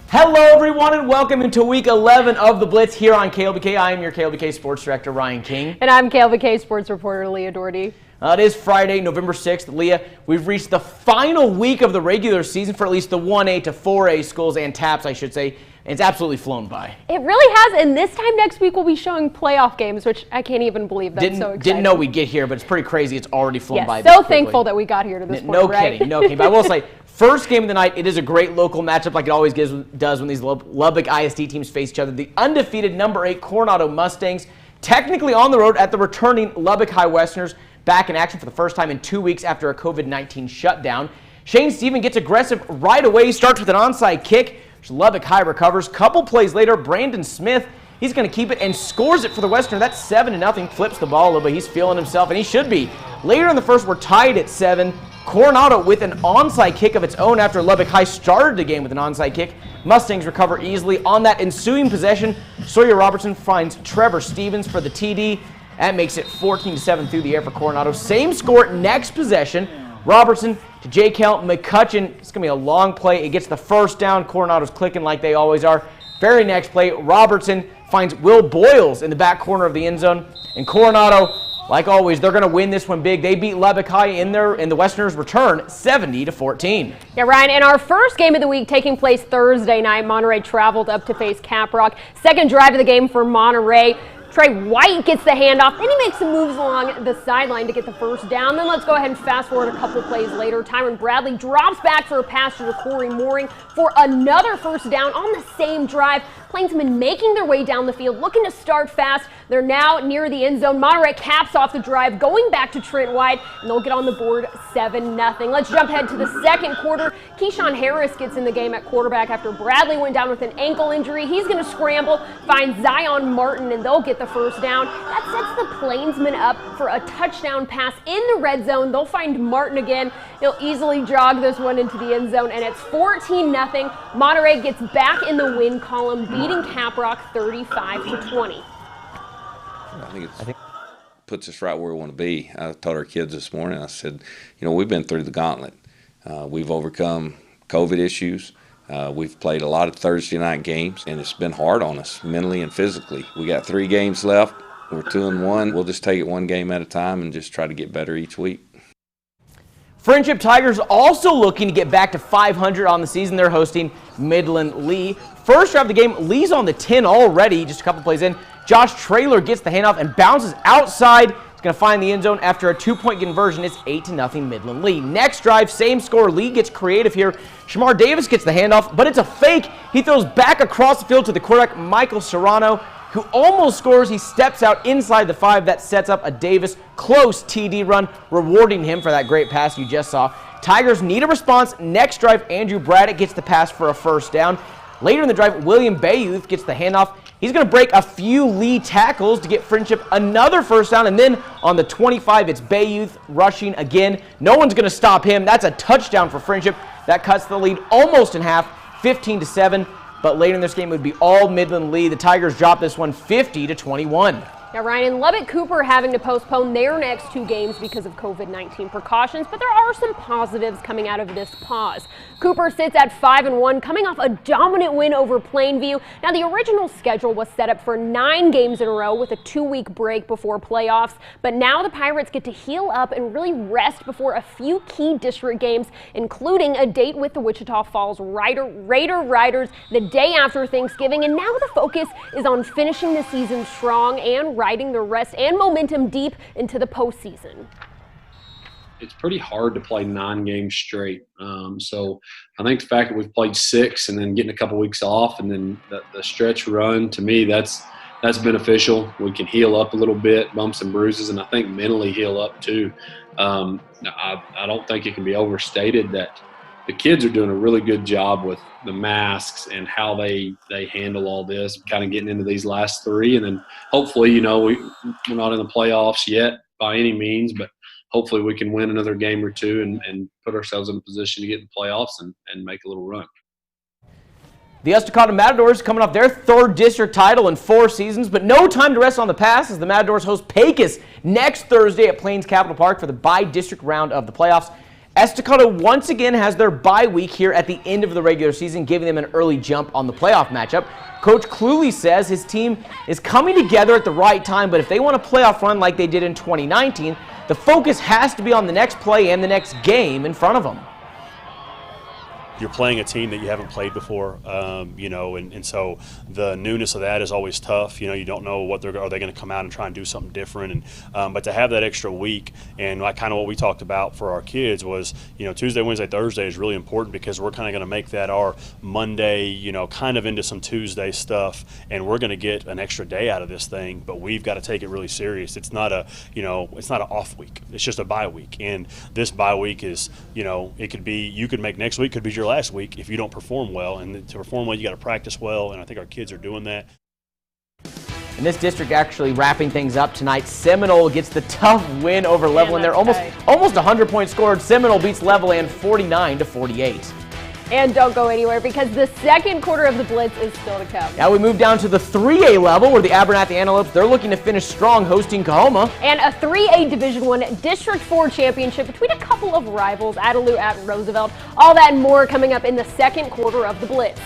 Hello everyone and welcome into week 11 of the Blitz here on KLBK. I am your KLBK Sports Director, Ryan King. And I'm KLBK Sports Reporter, Leah Doherty. It is Friday, November 6th. Leah, we've reached the final week of the regular season for at least the 1A to 4A schools and TAPs, I should say. It's absolutely flown by. It really has, and this time next week we'll be showing playoff games, which I can't even believe. That's so exciting. Didn't know we'd get here, but it's pretty crazy. It's already flown by. So thankful that we got here to this point, No right? kidding, no kidding. But I will say, first game of the night, it is a great local matchup like it always does when these Lubbock ISD teams face each other. The undefeated number 8 Coronado Mustangs, technically on the road at the returning Lubbock High Westerners, back in action for the first time in 2 weeks after a COVID-19 shutdown. Shane Stephen gets aggressive right away, starts with an onside kick. Lubbock High recovers. Couple plays later, Brandon Smith, he's going to keep it and scores it for the Westerner. That's 7-0. Flips the ball a little bit. He's feeling himself, and he should be. Later in the first, we're tied at 7. Coronado with an onside kick of its own after Lubbock High started the game with an onside kick. Mustangs recover easily. On that ensuing possession, Sawyer Robertson finds Trevor Stevens for the TD. That makes it 14-7 through the air for Coronado. Same score next possession. Robertson to J.Kel McCutcheon. It's going to be a long play. It gets the first down. Coronado's clicking like they always are. Very next play, Robertson finds Will Boyles in the back corner of the end zone. And Coronado, like always, they're going to win this one big. They beat Lubbock High in the Westerners' return 70-14. Yeah, Ryan, in our first game of the week taking place Thursday night, Monterey traveled up to face Caprock. Second drive of the game for Monterey. Trey White gets the handoff, then he makes some moves along the sideline to get the first down. Then let's go ahead and fast forward a couple plays later. Tyron Bradley drops back for a pass to Corey Mooring for another first down on the same drive. Plainsmen making their way down the field, looking to start fast. They're now near the end zone. Monterey caps off the drive, going back to Trent White, and they'll get on the board 7-0. Let's jump ahead to the second quarter. Keyshawn Harris gets in the game at quarterback after Bradley went down with an ankle injury. He's going to scramble, find Zion Martin, and they'll get the first down. That sets the Plainsmen up for a touchdown pass in the red zone. They'll find Martin again. He'll easily jog this one into the end zone, and it's 14-0. Monterey gets back in the win column, beating Caprock 35-20. I think it puts us right where we want to be. I told our kids this morning, I said, we've been through the gauntlet. We've overcome COVID issues. We've played a lot of Thursday night games, and it's been hard on us mentally and physically. We got 3 games left. We're 2-1. We'll just take it one game at a time and just try to get better each week. Friendship Tigers also looking to get back to 500 on the season. They're hosting Midland Lee. First drive of the game, Lee's on the 10 already, just a couple plays in. Josh Traylor gets the handoff and bounces outside. He's going to find the end zone after a 2-point conversion. It's 8-0 Midland Lee. Next drive, same score. Lee gets creative here. Shamar Davis gets the handoff, but it's a fake. He throws back across the field to the quarterback, Michael Serrano, who almost scores. He steps out inside the 5. That sets up a Davis close TD run, rewarding him for that great pass you just saw. Tigers need a response. Next drive, Andrew Braddock gets the pass for a first down. Later in the drive, William Bayouth gets the handoff. He's going to break a few Lee tackles to get Friendship another first down. And then on the 25, it's Bayouth rushing again. No one's going to stop him. That's a touchdown for Friendship. That cuts the lead almost in half, 15-7. But later in this game, it would be all Midland Lee. The Tigers drop this one 50-21. Now, Ryan, and Lubbock Cooper having to postpone their next 2 games because of COVID-19 precautions, but there are some positives coming out of this pause. Cooper sits at 5-1, coming off a dominant win over Plainview. Now, the original schedule was set up for 9 games in a row with a 2-week break before playoffs, but now the Pirates get to heal up and really rest before a few key district games, including a date with the Wichita Falls Raider Riders the day after Thanksgiving, and now the focus is on finishing the season strong and riding the rest and momentum deep into the postseason. It's pretty hard to play 9 games straight. So I think the fact that we've played 6 and then getting a couple weeks off and then the stretch run, to me, that's beneficial. We can heal up a little bit, bumps and bruises, and I think mentally heal up too. I don't think it can be overstated that the kids are doing a really good job with the masks and how they handle all this, kind of getting into these last 3. And then hopefully, we're not in the playoffs yet by any means, but hopefully we can win another game or 2 and put ourselves in a position to get in the playoffs and make a little run. The Estacado Matadors coming off their 3rd district title in 4 seasons, but no time to rest on the past as the Matadors host Pecos next Thursday at Plains Capital Park for the by-district round of the playoffs. Estacado once again has their bye week here at the end of the regular season, giving them an early jump on the playoff matchup. Coach Cluley says his team is coming together at the right time, but if they want a playoff run like they did in 2019, the focus has to be on the next play and the next game in front of them. You're playing a team that you haven't played before, you know, and so the newness of that is always tough. You know, you don't know what are they going to come out and try and do something different, and but to have that extra week, and like kind of what we talked about for our kids was, you know, Tuesday, Wednesday, Thursday is really important because we're kind of going to make that our Monday, you know, kind of into some Tuesday stuff, and we're going to get an extra day out of this thing, but we've got to take it really serious. It's not a, you know, it's not an off week. It's just a bye week, and this bye week is, you know, it could be, you could make next week could be your last week if you don't perform well, and to perform well you got to practice well, and I think our kids are doing that. In this district, actually wrapping things up tonight, Seminole gets the tough win over Levelland. They're almost 100 points scored. Seminole beats Levelland 49-48. And don't go anywhere because the second quarter of the Blitz is still to come. Now we move down to the 3A level where the Abernathy Antelopes, they're looking to finish strong hosting Kahoma. And a 3A Division I District 4 championship between a couple of rivals, Adelaide at Roosevelt. All that and more coming up in the second quarter of the Blitz.